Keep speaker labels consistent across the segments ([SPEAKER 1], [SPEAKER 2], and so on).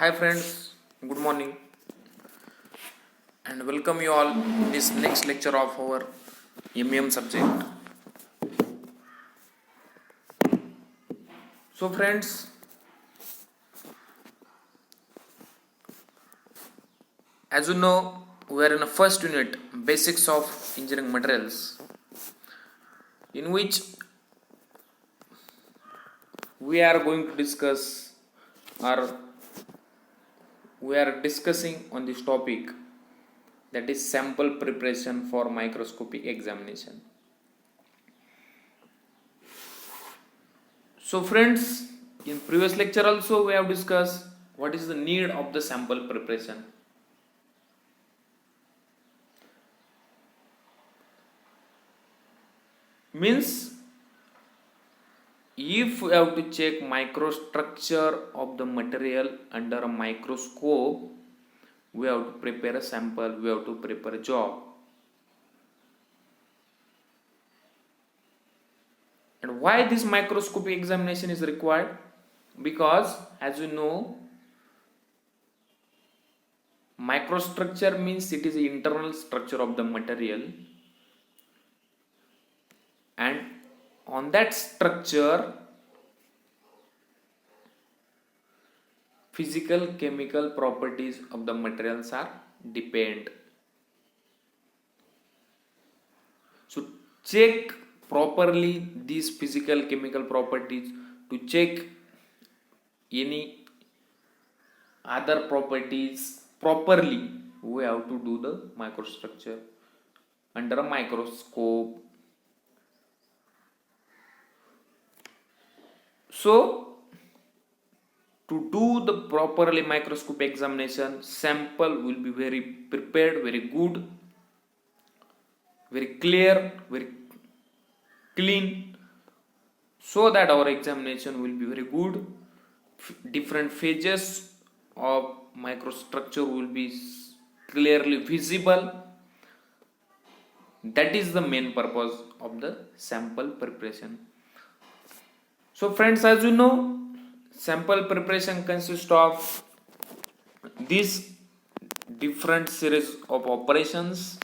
[SPEAKER 1] Hi friends, good morning and welcome you all in this next lecture of our MEM subject. So friends, as you know, we are in the first unit, Basics of Engineering Materials, in which we are going to discuss or we are discussing on this topic, that is sample preparation for microscopic examination. So friends, in previous lecture also we have discussed what is the need of the sample preparation. Means if we have to check microstructure of the material under a microscope, we have to prepare a sample, we have to prepare a job. And why this microscopic examination is required? Because as you know, microstructure means it is the internal structure of the material, and on that structure physical chemical properties of the materials are depend. So check properly these physical chemical properties. To check any other properties properly, we have to do the microstructure under a microscope. So to do the properly microscope examination, sample will be very prepared, very good, very clear, very clean, so that our examination will be very good. Different phases of microstructure will be clearly visible. That is the main purpose of the sample preparation. So friends, as you know, sample preparation consists of these different series of operations,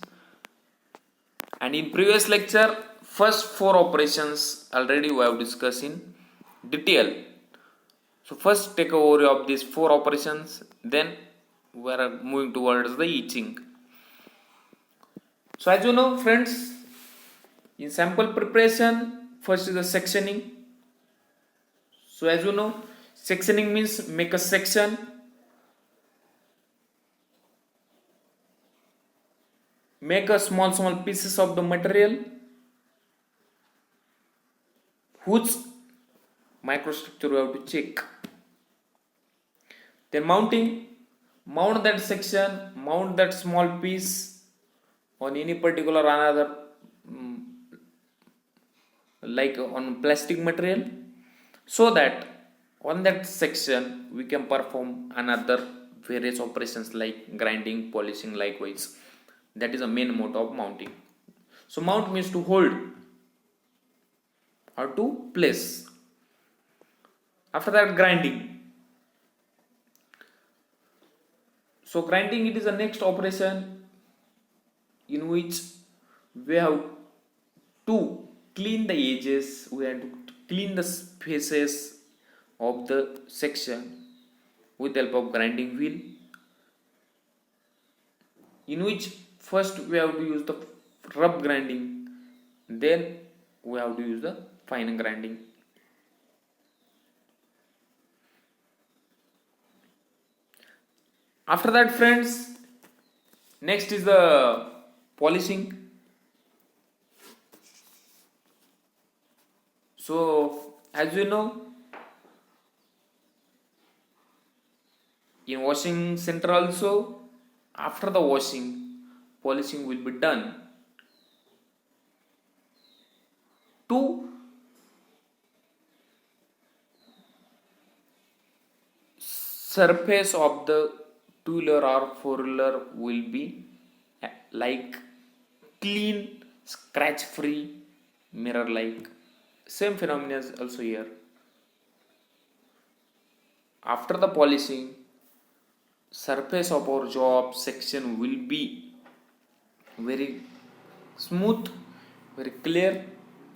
[SPEAKER 1] and in previous lecture first four operations already we have discussed in detail. So first take a overview of these four operations, then we are moving towards the etching. So as you know friends, in sample preparation first is the sectioning. So as you know, sectioning means make a section, make a small pieces of the material whose microstructure we have to check. Then mounting, mount that section, mount that small piece on any particular another like on plastic material, so that on that section we can perform another various operations like grinding, polishing likewise. That is the main motto of mounting. So mount means to hold or to place. After that, grinding. So grinding, it is the next operation in which we have to clean the edges, we have to clean the spaces of the section with the help of grinding wheel, in which first we have to use the rough grinding, then we have to use the fine grinding. After that friends, next is the polishing. So as you know, in washing center also, after the washing, polishing will be done to surface of the two-wheeler or four-wheeler will be like clean, scratch free, mirror like. Same phenomena is also here. After the polishing, surface of our job section will be very smooth, very clear,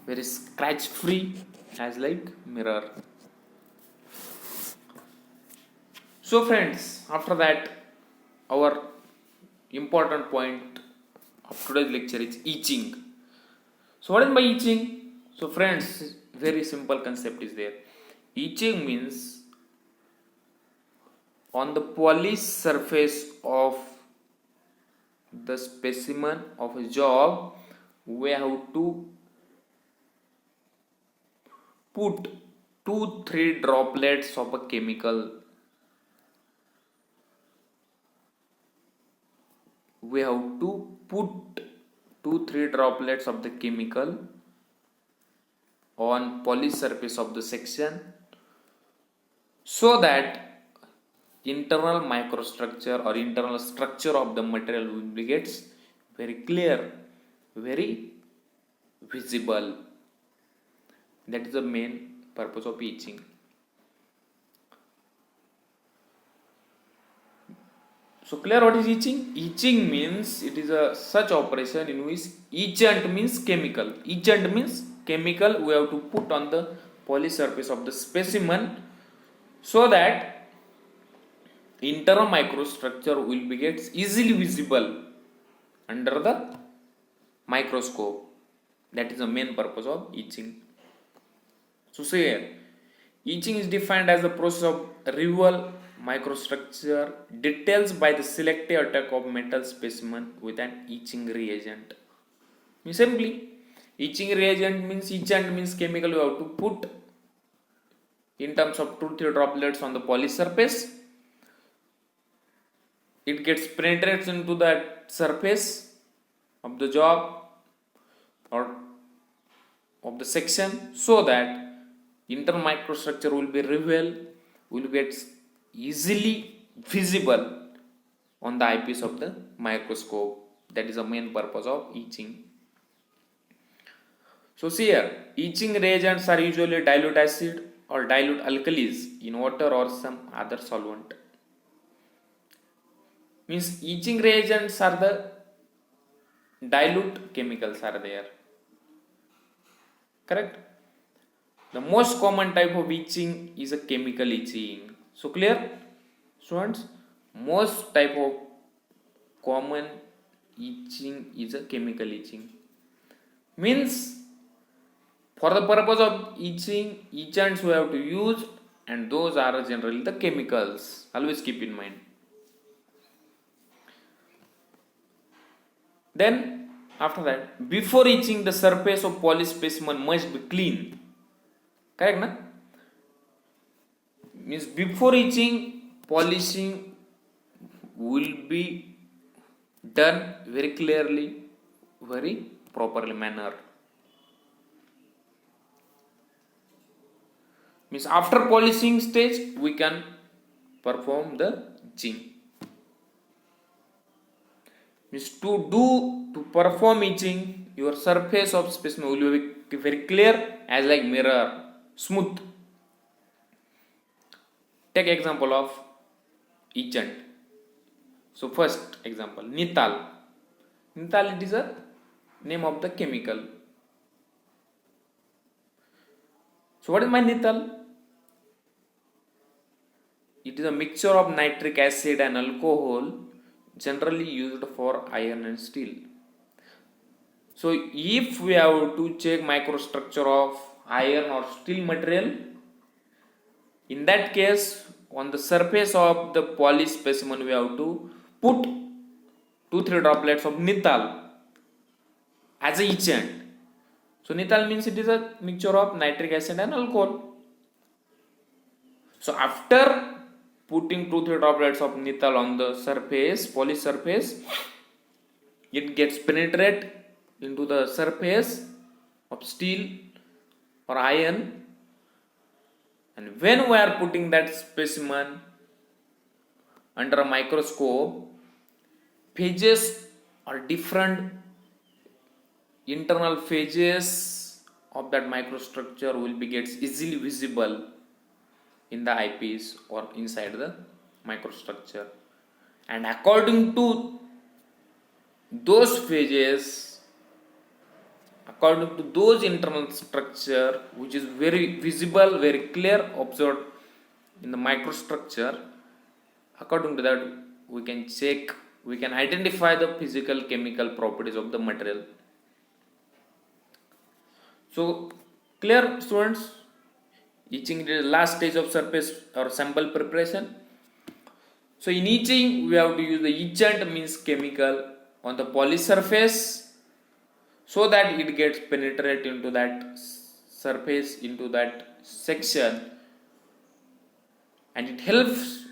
[SPEAKER 1] very scratch free, as like mirror. So friends, after that, our important point of today's lecture is etching. So what is by etching? So friends, very simple concept is there. Etching means on the polished surface of the specimen of a job, we have to put 2-3 droplets of a chemical. We have to put 2-3 droplets of the chemical on polished surface of the section, so that internal microstructure or internal structure of the material will be gets very clear, very visible. That is the main purpose of etching. So clear what is etching? Etching means it is a such operation in which etchant means chemical. Etchant means chemical we have to put on the polished surface of the specimen, so that internal microstructure will be gets easily visible under the microscope. That is the main purpose of etching. So see here, etching is defined as the process of removal microstructure details by the selective attack of metal specimen with an etching reagent. Means simply, etching reagent means etchant means chemical you have to put in terms of 2-3 droplets on the polished surface. It gets penetrates into that surface of the job or of the section, so that internal microstructure will be revealed, will get easily visible on the eyepiece of the microscope. That is the main purpose of etching. So see here, etching reagents are usually dilute acid or dilute alkalis in water or some other solvent. Means etching reagents are the dilute chemicals are there. Correct? The most common type of etching is a chemical etching. So clear, students? Most type of common etching is a chemical etching. Means for the purpose of etching, etchants we have to use, and those are generally the chemicals. Always keep in mind. Then after that, before etching, the surface of polished specimen must be clean. Correct, na? Means before etching, polishing will be done very clearly, very properly manner. Means after polishing stage, we can perform the etching. Means to perform etching, your surface of specimen will be very clear as like mirror, smooth. Take example of etchant. So first example, Nithal. Nithal, it is a name of the chemical. So what is my Nithal? It is a mixture of nitric acid and alcohol, generally used for iron and steel. So if we have to check microstructure of iron or steel material, in that case, on the surface of the polished specimen, we have to put 2-3 droplets of Nithal as a etchant. So Nithal means it is a mixture of nitric acid and alcohol. So after putting 2-3 droplets of Nithal on the surface, polished surface, it gets penetrate into the surface of steel or iron, and when we are putting that specimen under a microscope, phases or different internal phases of that microstructure will be gets easily visible in the eyepiece or inside the microstructure. and according to those phases, according to those internal structure which is very visible, very clear, observed in the microstructure, according to that we can check, we can identify the physical chemical properties of the material. So clear students, etching is the last stage of surface or sample preparation. So in etching we have to use the etchant, means chemical on the polished surface, so that it gets penetrate into that surface, into that section, and it helps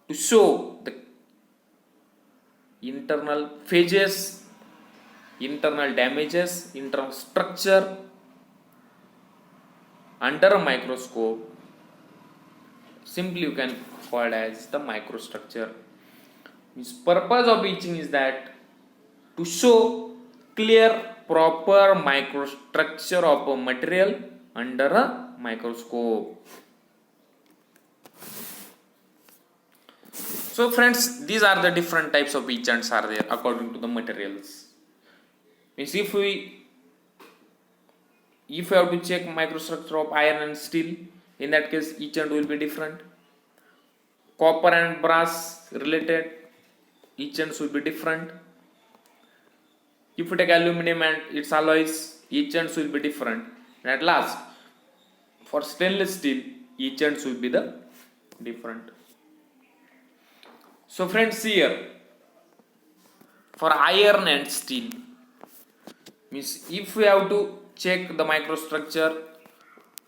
[SPEAKER 1] to show the internal phases, internal damages, internal structure under a microscope. Simply you can call it as the microstructure. Its purpose of etching is that to show clear, proper microstructure of a material under a microscope. So friends, these are the different types of etchants are there according to the materials. Means if we have to check microstructure of iron and steel, in that case etchant will be different. Copper and brass related etchants will be different. If you take aluminum and its alloys, etchants will be different. And at last, for stainless steel, etchants will be the different. So friends, here for iron and steel, means if we have to check the microstructure,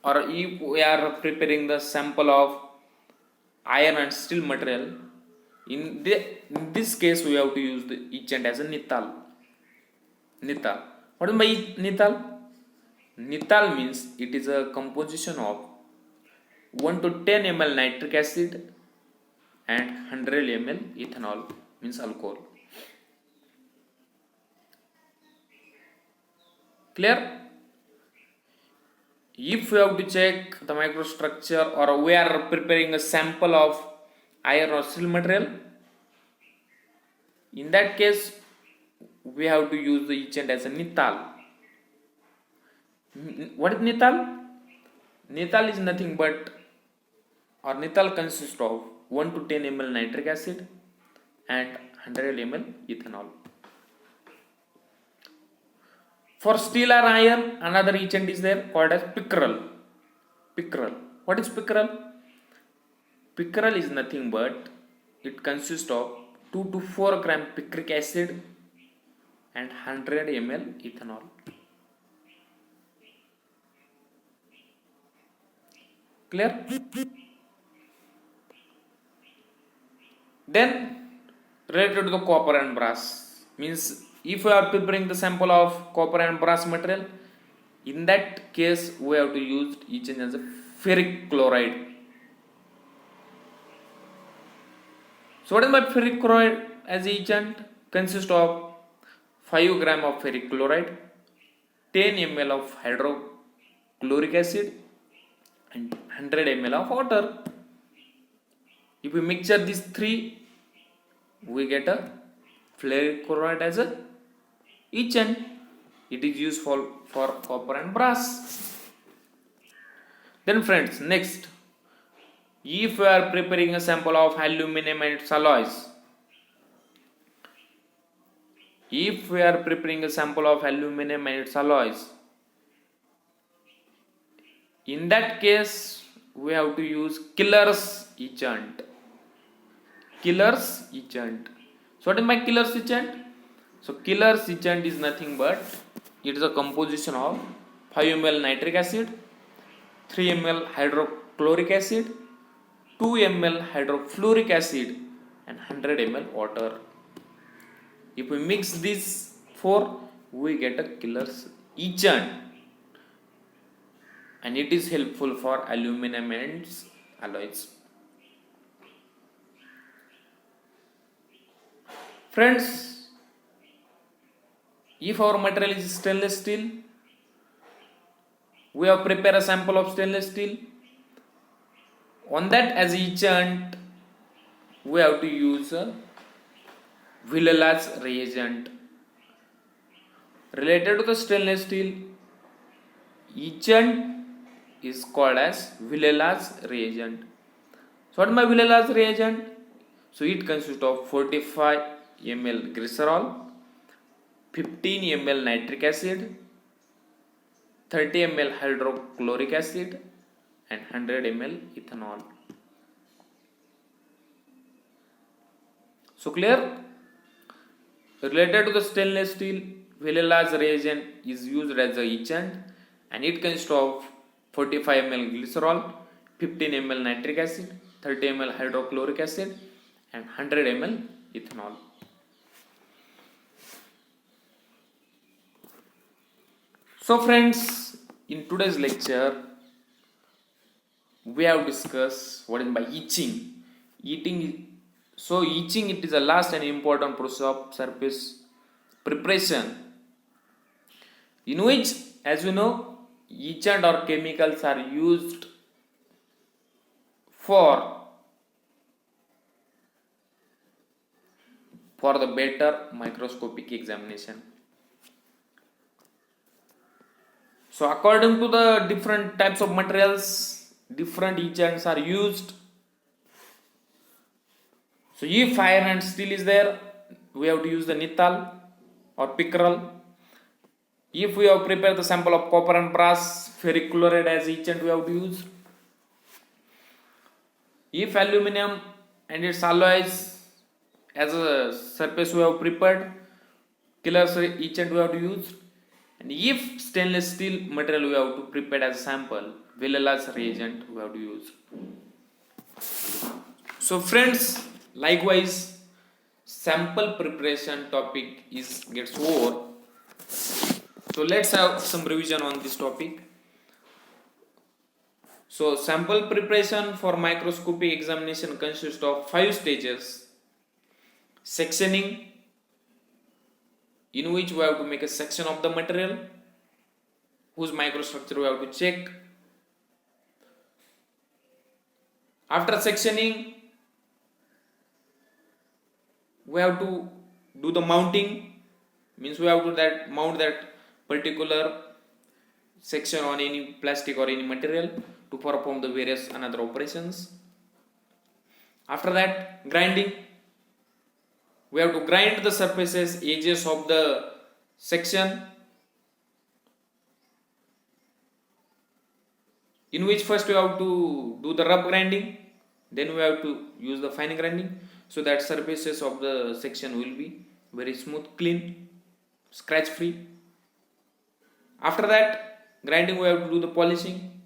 [SPEAKER 1] or if we are preparing the sample of iron and steel material, in this case we have to use the etchant as a Nithal. Nithal. What is by Nithal? Nithal means it is a composition of 1 to 10 ml nitric acid and 100 ml ethanol, means alcohol. Clear? If we have to check the microstructure, or we are preparing a sample of iron or steel material, in that case we have to use the etchant as a Nithal. What is Nithal? Nithal is nothing but, or Nithal consists of 1 to 10 ml nitric acid and 100 ml ethanol. For steel or iron, another etchant is there called as pickerel. Pickerel. What is pickerel? Pickerel is nothing but, it consists of 2 to 4 gram picric acid and 100 ml ethanol. Clear? Then related to the copper and brass, means if we are preparing the sample of copper and brass material, in that case we have to use etchant as a ferric chloride. So what is my ferric chloride as etchant? Consists of 5 gram of ferric chloride, 10 ml of hydrochloric acid and 100 ml of water. If we mixture these three, we get a ferric chloride as a etchant. It is used for copper and brass. Then friends, next, if we are preparing a sample of aluminum and its alloys, if we are preparing a sample of aluminum and its alloys, in that case we have to use Killer's etchant. Killer's etchant. So what is my Killer's etchant? So Killer's etchant is nothing but, it is a composition of 5 ml nitric acid, 3 ml hydrochloric acid, 2 ml hydrofluoric acid and 100 ml water. If we mix these four, we get a Killer's etchant, and it is helpful for aluminum and alloys. Friends, if our material is stainless steel, we have prepared a sample of stainless steel. On that as etchant, we have to use Villela's reagent. Related to the stainless steel, etchant is called as Villela's reagent. So what is my Villela's reagent? So it consists of 45 ml glycerol, 15 ml nitric acid, 30 ml hydrochloric acid and 100 ml ethanol. So clear? Related to the stainless steel, Villela's reagent is used as a etchant and it consists of 45 ml glycerol, 15 ml nitric acid, 30 ml hydrochloric acid and 100 ml ethanol. So friends, in today's lecture, we have discussed what is by etching. Etching it is the last and important process of surface preparation, in which, as you know, etchant or chemicals are used for the better microscopic examination. So according to the different types of materials, different etchants are used. So if iron and steel is there, we have to use the Nithal or pickerel. If we have prepared the sample of copper and brass, ferric chloride as etchant we have to use. If aluminum and its alloys as a surface we have prepared, Killer's etchant we have to use. And if stainless steel material we have to prepare as a sample, Villela's reagent we have to use. So friends, likewise, sample preparation topic gets over. So let's have some revision on this topic. So sample preparation for microscopic examination consists of 5 stages. Sectioning, in which we have to make a section of the material whose microstructure we have to check. After sectioning, we have to do the mounting, means we have to mount that particular section on any plastic or any material to perform the various another operations. After that, grinding, we have to grind the surfaces, edges of the section, in which first we have to do the rough grinding, then we have to use the fine grinding, so that surfaces of the section will be very smooth, clean, scratch free. After that grinding, we have to do the polishing.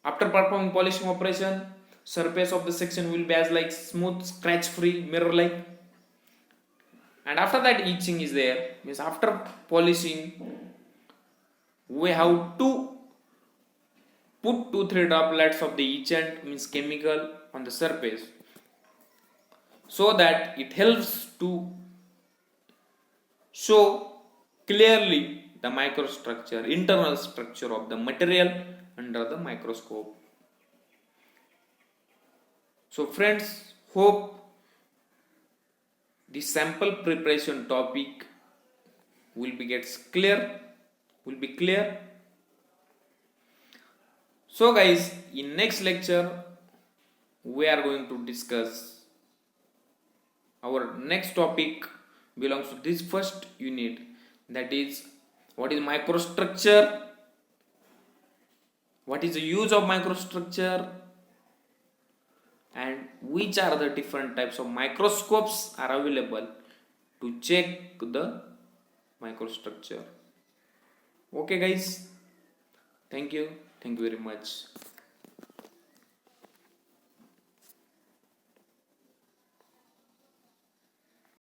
[SPEAKER 1] After performing polishing operation, surface of the section will be as like smooth, scratch free, mirror like. And after that, etching is there, means after polishing we have to put 2-3 droplets of the etchant, means chemical, on the surface, so that it helps to show clearly the microstructure, internal structure of the material under the microscope. So friends, hope the sample preparation topic will be clear. So guys, in next lecture we are going to discuss our next topic belongs to this first unit, that is what is microstructure, what is the use of microstructure, and which are the different types of microscopes are available to check the microstructure. Okay guys, thank you very much.